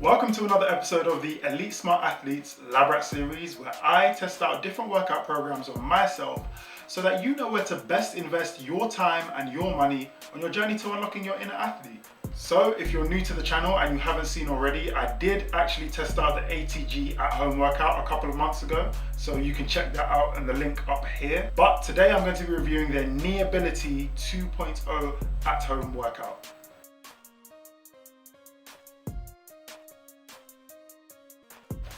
Welcome to another episode of the Elite Smart Athletes Lab Rat series, where I test out different workout programs on myself so that you know where to best invest your time and your money on your journey to unlocking your inner athlete. So if you're new to the channel and you haven't seen already, I did actually test out the ATG at-home workout a couple of months ago, so you can check that out and the link up here. But today I'm going to be reviewing their Knee Ability 2.0 at-home workout.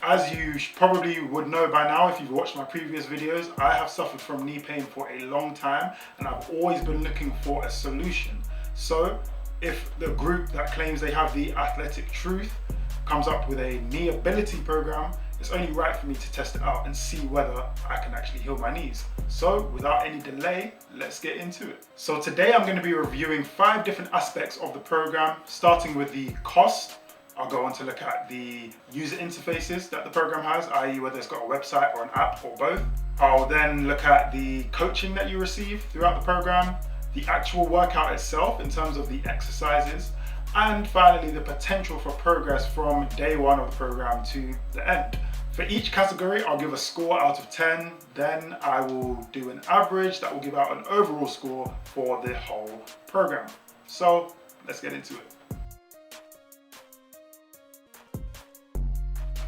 As you probably would know by now if you've watched my previous videos, I have suffered from knee pain for a long time and I've always been looking for a solution. So if the group that claims they have the athletic truth comes up with a knee ability program, it's only right for me to test it out and see whether I can actually heal my knees. So without any delay, let's get into it. So today I'm going to be reviewing 5 different aspects of the program, starting with the cost. I'll go on to look at the user interfaces that the program has, i.e. whether it's got a website or an app or both. I'll then look at the coaching that you receive throughout the program, the actual workout itself in terms of the exercises, and finally the potential for progress from day 1 of the program to the end. For each category, I'll give a score out of 10, then I will do an average that will give out an overall score for the whole program. So let's get into it.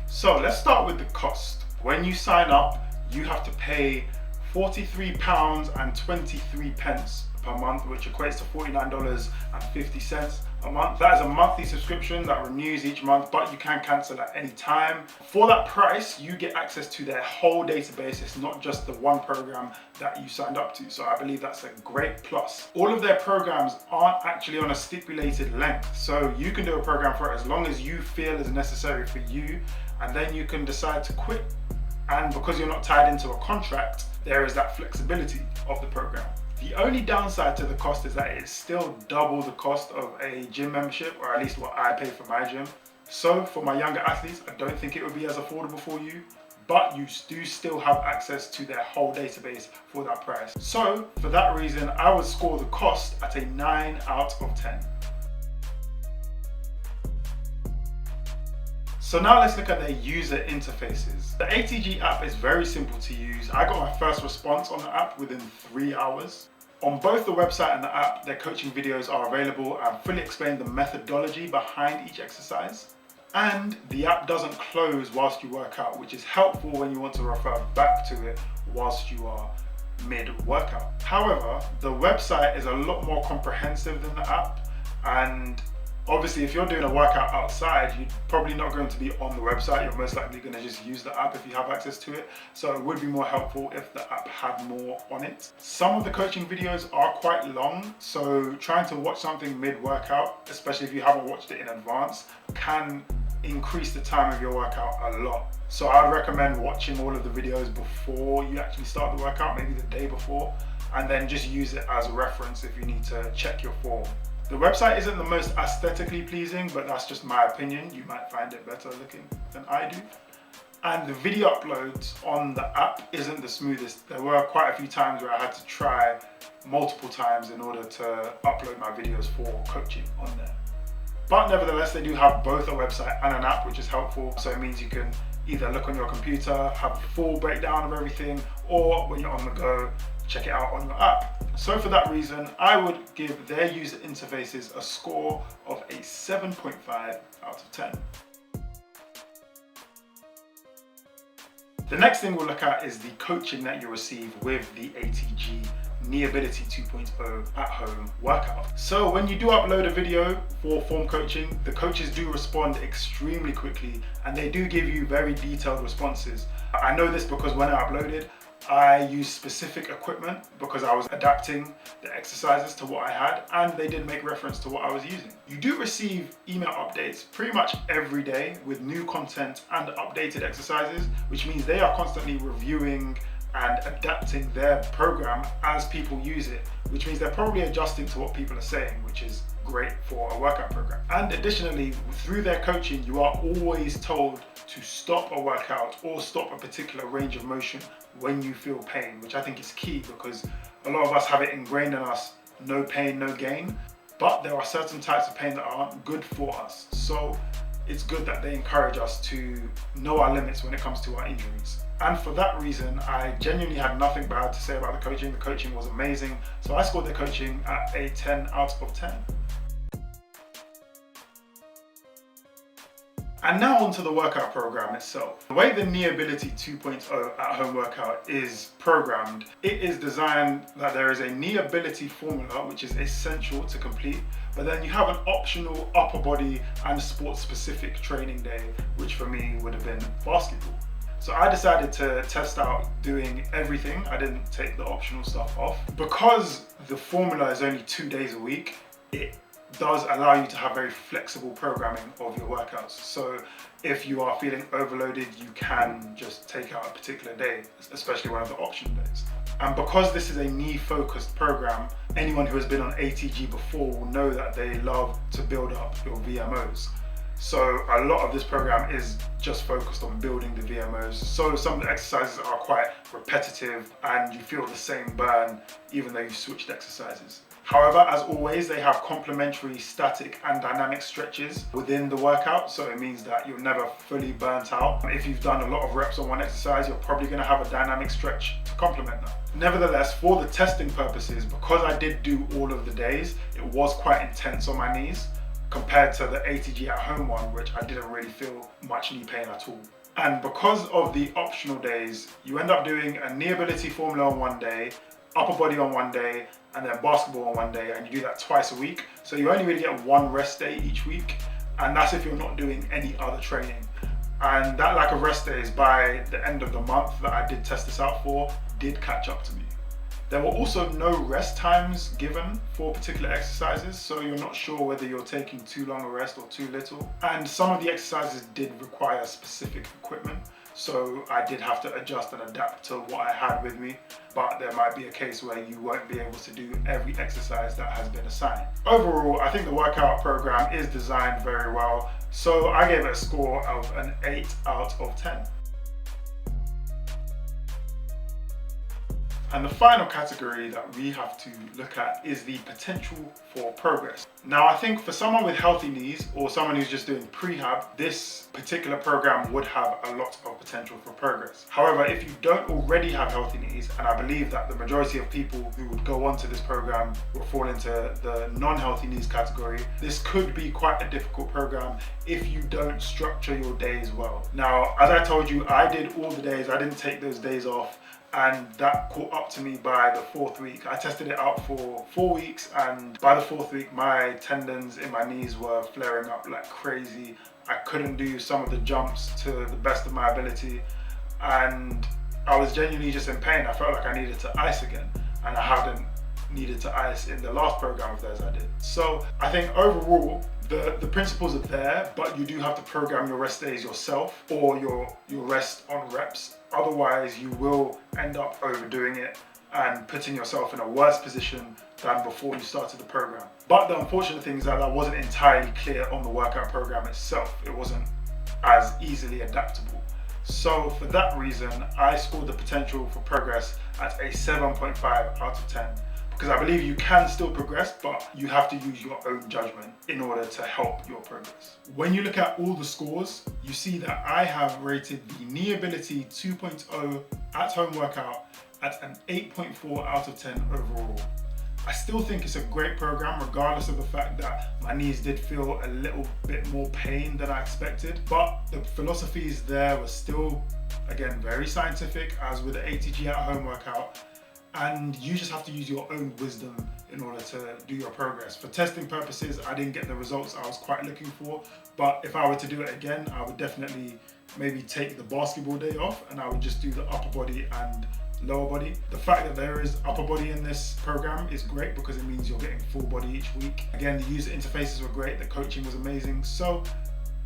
So let's start with the cost. When you sign up, you have to pay £43.23 per month, which equates to $49.50 a month. That is a monthly subscription that renews each month, but you can cancel at any time. For that price, you get access to their whole database. It's not just the one program that you signed up to. So I believe that's a great plus. All of their programs aren't actually on a stipulated length. So you can do a program for it as long as you feel is necessary for you, and then you can decide to quit. And because you're not tied into a contract, there is that flexibility of the program. The only downside to the cost is that it's still double the cost of a gym membership, or at least what I pay for my gym. So for my younger athletes, I don't think it would be as affordable for you, but you do still have access to their whole database for that price. So for that reason, I would score the cost at a 9 out of 10. So now let's look at their user interfaces. The ATG app is very simple to use. I got my first response on the app within 3 hours. On both the website and the app, their coaching videos are available and fully explain the methodology behind each exercise. And the app doesn't close whilst you work out, which is helpful when you want to refer back to it whilst you are mid-workout. However, the website is a lot more comprehensive than the app, and obviously, if you're doing a workout outside, you're probably not going to be on the website. You're most likely going to just use the app if you have access to it. So it would be more helpful if the app had more on it. Some of the coaching videos are quite long, so trying to watch something mid-workout, especially if you haven't watched it in advance, can increase the time of your workout a lot. So I would recommend watching all of the videos before you actually start the workout, maybe the day before, and then just use it as a reference if you need to check your form. The website isn't the most aesthetically pleasing, but that's just my opinion. You might find it better looking than I do. And the video uploads on the app isn't the smoothest. There were quite a few times where I had to try multiple times in order to upload my videos for coaching on there. But nevertheless, they do have both a website and an app, which is helpful. So it means you can either look on your computer, have a full breakdown of everything, or when you're on the go, check it out on your app. So for that reason, I would give their user interfaces a score of a 7.5 out of 10. The next thing we'll look at is the coaching that you receive with the ATG Knee Ability 2.0 at-home workout. So when you do upload a video for form coaching, the coaches do respond extremely quickly and they do give you very detailed responses. I know this because when I uploaded, I used specific equipment because I was adapting the exercises to what I had, and they did make reference to what I was using. You do receive email updates pretty much every day with new content and updated exercises, which means they are constantly reviewing and adapting their program as people use it, which means they're probably adjusting to what people are saying, which is great for a workout program. And additionally, through their coaching, you are always told to stop a workout or stop a particular range of motion when you feel pain, which I think is key because a lot of us have it ingrained in us, no pain, no gain. But there are certain types of pain that aren't good for us. So it's good that they encourage us to know our limits when it comes to our injuries. And for that reason, I genuinely had nothing bad to say about the coaching. The coaching was amazing. So I scored the coaching at a 10 out of 10. And now onto the workout program itself. The way the Kneeability 2.0 at-home workout is programmed, it is designed that there is a Kneeability formula which is essential to complete, but then you have an optional upper body and sports specific training day, which for me would have been basketball. So I decided to test out doing everything. I didn't take the optional stuff off. Because the formula is only 2 days a week, it does allow you to have very flexible programming of your workouts. So if you are feeling overloaded, you can just take out a particular day, especially one of the option days. And because this is a knee focused program, anyone who has been on ATG before will know that they love to build up your VMOs. So a lot of this program is just focused on building the VMOs. So some of the exercises are quite repetitive and you feel the same burn even though you've switched exercises. However, as always, they have complementary static and dynamic stretches within the workout. So it means that you're never fully burnt out. If you've done a lot of reps on one exercise, you're probably going to have a dynamic stretch to complement that. Nevertheless, for the testing purposes, because I did do all of the days, it was quite intense on my knees compared to the ATG at home one, which I didn't really feel much knee pain at all. And because of the optional days, you end up doing a Kneeability formula on one day, upper body on one day, and then basketball on one day, and you do that twice a week. So you only really get one rest day each week, and that's if you're not doing any other training. And that lack of rest days by the end of the month that I did test this out for did catch up to me. There were also no rest times given for particular exercises, so you're not sure whether you're taking too long a rest or too little. And some of the exercises did require specific equipment, so I did have to adjust and adapt to what I had with me, but there might be a case where you won't be able to do every exercise that has been assigned. Overall, I think the workout program is designed very well, so I gave it a score of an 8 out of 10. And the final category that we have to look at is the potential for progress. Now, I think for someone with healthy knees or someone who's just doing prehab, this particular program would have a lot of potential for progress. However, if you don't already have healthy knees, and I believe that the majority of people who would go onto this program will fall into the non-healthy knees category, this could be quite a difficult program if you don't structure your days well. Now, as I told you, I did all the days. I didn't take those days off, and that caught up to me by the 4th week. I tested it out for 4 weeks, and by the 4th week, my tendons in my knees were flaring up like crazy. I couldn't do some of the jumps to the best of my ability, and I was genuinely just in pain. I felt like I needed to ice again, and I hadn't needed to ice in the last program of theirs I did. So I think overall, the principles are there, but you do have to program your rest days yourself or your rest on reps. Otherwise, you will end up overdoing it and putting yourself in a worse position than before you started the program. But the unfortunate thing is that wasn't entirely clear on the workout program itself. It wasn't as easily adaptable. So for that reason, I scored the potential for progress at a 7.5 out of 10. Because I believe you can still progress, but you have to use your own judgment in order to help your progress. When you look at all the scores, you see that I have rated the Kneeability 2.0 at-home workout at an 8.4 out of 10 overall. I still think it's a great program, regardless of the fact that my knees did feel a little bit more pain than I expected, but the philosophies there were still, again, very scientific, as with the ATG at-home workout. And you just have to use your own wisdom in order to do your progress. For testing purposes, I didn't get the results I was quite looking for, but if I were to do it again, I would definitely maybe take the basketball day off and I would just do the upper body and lower body. The fact that there is upper body in this program is great because it means you're getting full body each week. Again, the user interfaces were great, the coaching was amazing. So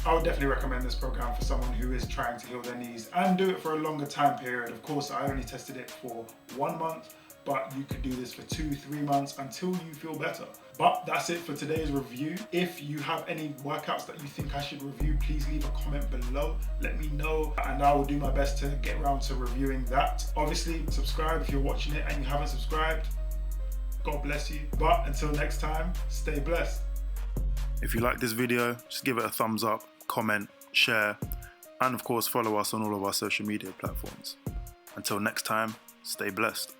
I would definitely recommend this program for someone who is trying to heal their knees and do it for a longer time period. Of course, I only tested it for 1 month, but you could do this for 2-3 months until you feel better. But that's it for today's review. If you have any workouts that you think I should review, please leave a comment below. Let me know and I will do my best to get around to reviewing that. Obviously, subscribe if you're watching it and you haven't subscribed. God bless you. But until next time, stay blessed. If you like this video, just give it a thumbs up. comment, share, and of course follow us on all of our social media platforms. Until next time, stay blessed.